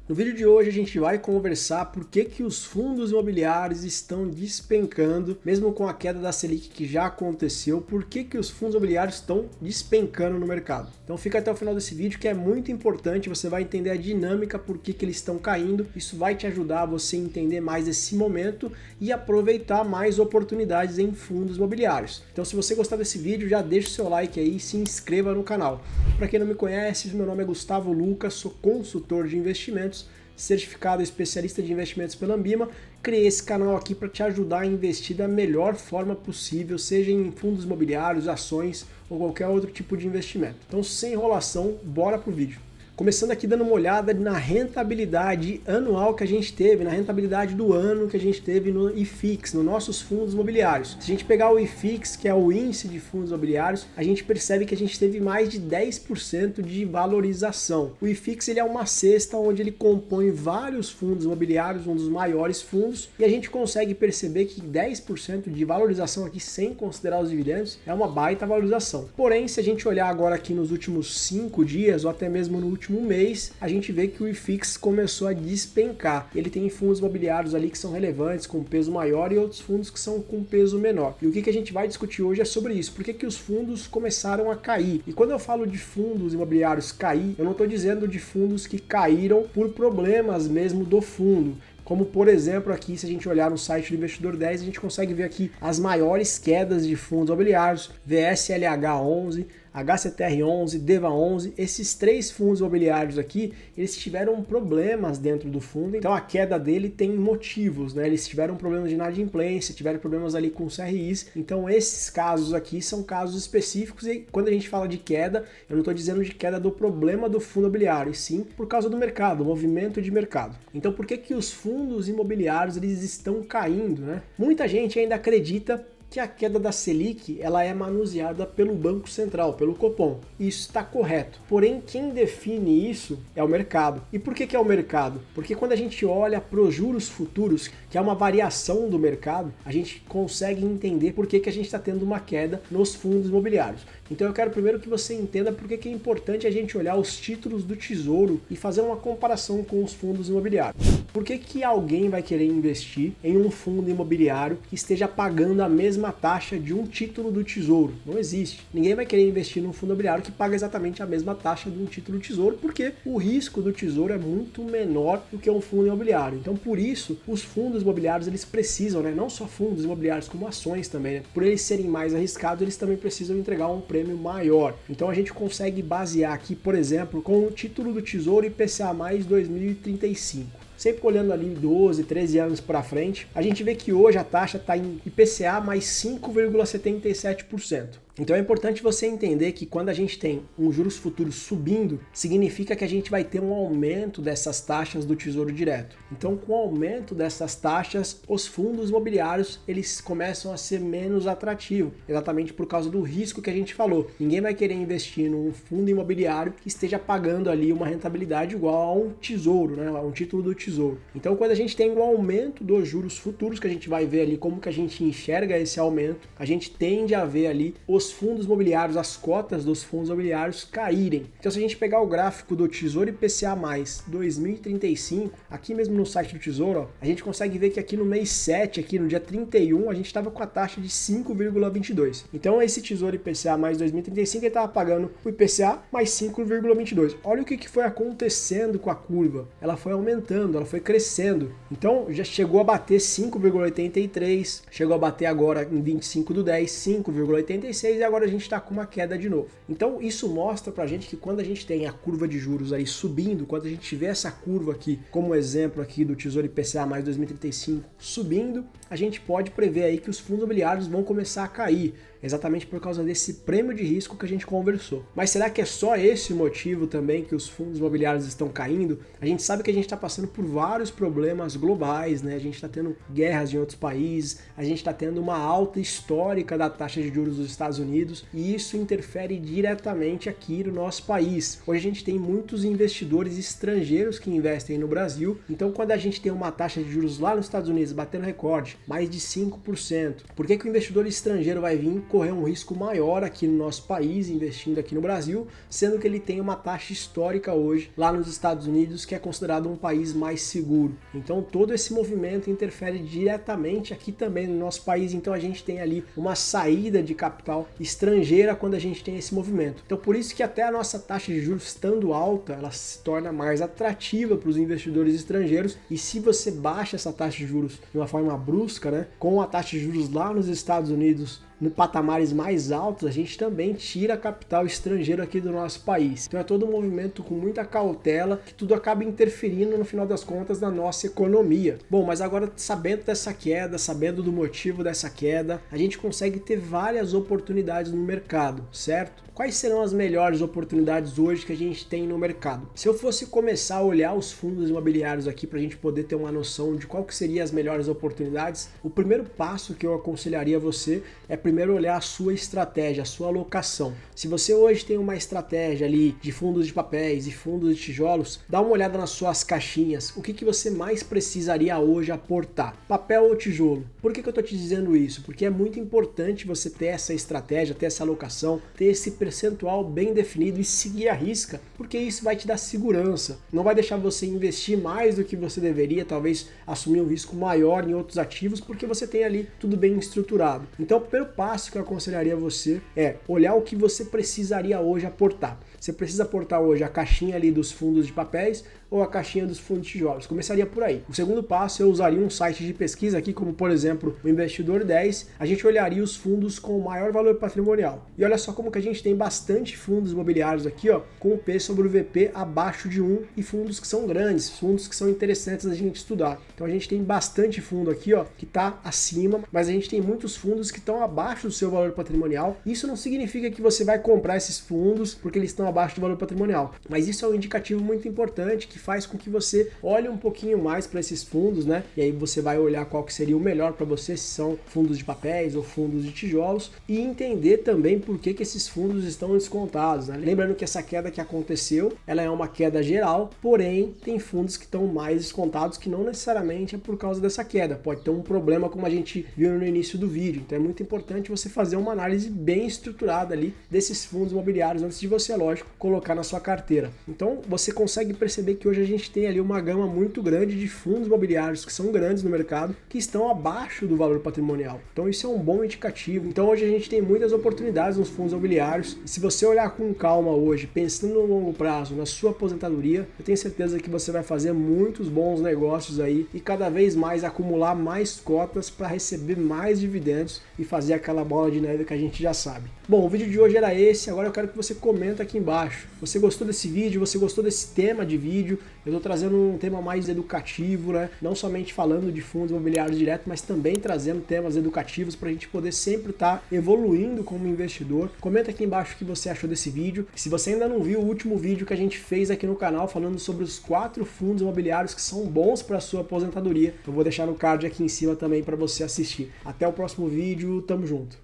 No vídeo de hoje a gente vai conversar por que os fundos imobiliários estão despencando, mesmo com a queda da Selic que já aconteceu, por que os fundos imobiliários estão despencando no mercado. Então fica até o final desse vídeo que é muito importante, você vai entender a dinâmica, por que eles estão caindo, isso vai te ajudar a você entender mais esse momento e aproveitar mais oportunidades em fundos imobiliários. Então se você gostar desse vídeo, já deixa o seu like aí e se inscreva no canal. Para quem não me conhece, meu nome é Gustavo Lucas, sou consultor de investimentos, certificado especialista de investimentos pela Ambima. Criei esse canal aqui para te ajudar a investir da melhor forma possível, seja em fundos imobiliários, ações ou qualquer outro tipo de investimento. Então, sem enrolação, bora pro vídeo. Começando aqui dando uma olhada na rentabilidade anual que a gente teve, na rentabilidade do ano que a gente teve no IFIX, nos nossos fundos imobiliários. Se a gente pegar o IFIX, que é o índice de fundos imobiliários, a gente percebe que a gente teve mais de 10% de valorização. O IFIX ele é uma cesta onde ele compõe vários fundos imobiliários, um dos maiores fundos, e a gente consegue perceber que 10% de valorização aqui, sem considerar os dividendos, é uma baita valorização. Porém, se a gente olhar agora aqui nos últimos 5 dias, ou até mesmo no último mês, a gente vê que o IFIX começou a despencar. Ele tem fundos imobiliários ali que são relevantes, com peso maior, e outros fundos que são com peso menor. E o que a gente vai discutir hoje é sobre isso. Por que os fundos começaram a cair? E quando eu falo de fundos imobiliários cair, eu não estou dizendo de fundos que caíram por problemas mesmo do fundo. Como, por exemplo, aqui, se a gente olhar no site do Investidor 10, a gente consegue ver aqui as maiores quedas de fundos imobiliários, VSLH11, HCTR11, DEVA11, esses 3 fundos imobiliários aqui, eles tiveram problemas dentro do fundo, então a queda dele tem motivos, né? Eles tiveram problemas de inadimplência, tiveram problemas ali com CRIs, então esses casos aqui são casos específicos e quando a gente fala de queda, eu não estou dizendo de queda do problema do fundo imobiliário, e sim por causa do mercado, movimento de mercado. Então por que os fundos imobiliários eles estão caindo, né? Muita gente ainda acredita que a queda da Selic ela é manuseada pelo Banco Central, pelo Copom. Isso está correto. Porém, quem define isso é o mercado. E por que é o mercado? Porque quando a gente olha para os juros futuros, que é uma variação do mercado, a gente consegue entender por que a gente está tendo uma queda nos fundos imobiliários. Então eu quero primeiro que você entenda por que é importante a gente olhar os títulos do Tesouro e fazer uma comparação com os fundos imobiliários. Por que alguém vai querer investir em um fundo imobiliário que esteja pagando a mesma taxa de um título do Tesouro? Não existe. Ninguém vai querer investir num fundo imobiliário que paga exatamente a mesma taxa de um título do Tesouro, porque o risco do Tesouro é muito menor do que um fundo imobiliário. Então, por isso, os fundos imobiliários eles precisam, né? Não só fundos imobiliários, como ações também, né? Por eles serem mais arriscados, eles também precisam entregar um prêmio maior. Então, a gente consegue basear aqui, por exemplo, com o título do Tesouro IPCA mais 2035. Sempre olhando ali 12, 13 anos para frente, a gente vê que hoje a taxa está em IPCA mais 5,77%. Então é importante você entender que quando a gente tem um juros futuros subindo, significa que a gente vai ter um aumento dessas taxas do Tesouro Direto. Então com o aumento dessas taxas, os fundos imobiliários eles começam a ser menos atrativos, exatamente por causa do risco que a gente falou. Ninguém vai querer investir num fundo imobiliário que esteja pagando ali uma rentabilidade igual a um tesouro, né? A um título do Tesouro. Então quando a gente tem um aumento dos juros futuros, que a gente vai ver ali como que a gente enxerga esse aumento, a gente tende a ver ali os fundos imobiliários, as cotas dos fundos imobiliários caírem. Então se a gente pegar o gráfico do Tesouro IPCA mais 2035, aqui mesmo no site do Tesouro, ó, a gente consegue ver que aqui no mês 7, aqui no dia 31, a gente estava com a taxa de 5,22. Então esse Tesouro IPCA mais 2035, ele estava pagando o IPCA mais 5,22. Olha o que foi acontecendo com a curva. Ela foi aumentando, ela foi crescendo. Então já chegou a bater 5,83, chegou a bater agora em 25/10, 5,86 e agora a gente está com uma queda de novo. Então isso mostra pra gente que quando a gente tem a curva de juros aí subindo, quando a gente vê essa curva aqui, como exemplo aqui do Tesouro IPCA mais 2035 subindo, a gente pode prever aí que os fundos imobiliários vão começar a cair, exatamente por causa desse prêmio de risco que a gente conversou. Mas será que é só esse motivo também que os fundos imobiliários estão caindo? A gente sabe que a gente está passando por vários problemas globais, né? A gente está tendo guerras em outros países, a gente está tendo uma alta histórica da taxa de juros dos Estados Unidos e isso interfere diretamente aqui no nosso país. Hoje a gente tem muitos investidores estrangeiros que investem no Brasil, então quando a gente tem uma taxa de juros lá nos Estados Unidos batendo recorde, mais de 5%, por que o investidor estrangeiro vai vir correr um risco maior aqui no nosso país, investindo aqui no Brasil, sendo que ele tem uma taxa histórica hoje lá nos Estados Unidos, que é considerado um país mais seguro. Então todo esse movimento interfere diretamente aqui também no nosso país, então a gente tem ali uma saída de capital estrangeira quando a gente tem esse movimento. Então por isso que até a nossa taxa de juros estando alta, ela se torna mais atrativa para os investidores estrangeiros, e se você baixa essa taxa de juros de uma forma brusca, né, com a taxa de juros lá nos Estados Unidos no patamares mais altos, a gente também tira capital estrangeiro aqui do nosso país. Então é todo um movimento com muita cautela, que tudo acaba interferindo no final das contas na nossa economia. Bom, mas agora sabendo dessa queda, sabendo do motivo dessa queda, a gente consegue ter várias oportunidades no mercado, certo? Quais serão as melhores oportunidades hoje que a gente tem no mercado? Se eu fosse começar a olhar os fundos imobiliários aqui para a gente poder ter uma noção de qual que seriam as melhores oportunidades, o primeiro passo que eu aconselharia você é primeiro olhar a sua estratégia, a sua alocação. Se você hoje tem uma estratégia ali de fundos de papéis e fundos de tijolos, dá uma olhada nas suas caixinhas. O que você mais precisaria hoje aportar? Papel ou tijolo? Por que eu estou te dizendo isso? Porque é muito importante você ter essa estratégia, ter essa alocação, ter esse percentual bem definido e seguir a risca, porque isso vai te dar segurança. Não vai deixar você investir mais do que você deveria, talvez assumir um risco maior em outros ativos, porque você tem ali tudo bem estruturado. Então, o primeiro passo que eu aconselharia você é olhar o que você precisaria hoje aportar. Você precisa aportar hoje a caixinha ali dos fundos de papéis ou a caixinha dos fundos de tijolos. Começaria por aí. O segundo passo, eu usaria um site de pesquisa aqui, como por exemplo o Investidor 10. A gente olharia os fundos com o maior valor patrimonial. E olha só como que a gente tem bastante fundos imobiliários aqui, ó, com o P sobre o VP abaixo de 1 e fundos que são grandes, fundos que são interessantes da gente estudar. Então a gente tem bastante fundo aqui, ó, que está acima, mas a gente tem muitos fundos que estão abaixo do seu valor patrimonial. Isso não significa que você vai comprar esses fundos porque eles estão abaixo do valor patrimonial, mas isso é um indicativo muito importante que faz com que você olhe um pouquinho mais para esses fundos, né? E aí você vai olhar qual que seria o melhor para você, se são fundos de papéis ou fundos de tijolos, e entender também por que esses fundos estão descontados, né? Lembrando que essa queda que aconteceu, ela é uma queda geral, porém tem fundos que estão mais descontados, que não necessariamente é por causa dessa queda, pode ter um problema como a gente viu no início do vídeo. Então é muito importante você fazer uma análise bem estruturada ali desses fundos imobiliários antes de você, lógico, colocar na sua carteira. Então você consegue perceber que hoje a gente tem ali uma gama muito grande de fundos imobiliários que são grandes no mercado, que estão abaixo do valor patrimonial. Então isso é um bom indicativo. Então hoje a gente tem muitas oportunidades nos fundos imobiliários. E se você olhar com calma hoje, pensando no longo prazo, na sua aposentadoria, eu tenho certeza que você vai fazer muitos bons negócios aí e cada vez mais acumular mais cotas para receber mais dividendos e fazer aquela bola de neve que a gente já sabe. Bom, o vídeo de hoje era esse. Agora eu quero que você comenta aqui embaixo. Você gostou desse vídeo? Você gostou desse tema de vídeo? Eu estou trazendo um tema mais educativo, né? Não somente falando de fundos imobiliários direto, mas também trazendo temas educativos para a gente poder sempre estar evoluindo como investidor. Comenta aqui embaixo o que você achou desse vídeo. Se você ainda não viu o último vídeo que a gente fez aqui no canal falando sobre os 4 fundos imobiliários que são bons para a sua aposentadoria, eu vou deixar no card aqui em cima também para você assistir. Até o próximo vídeo, tamo junto!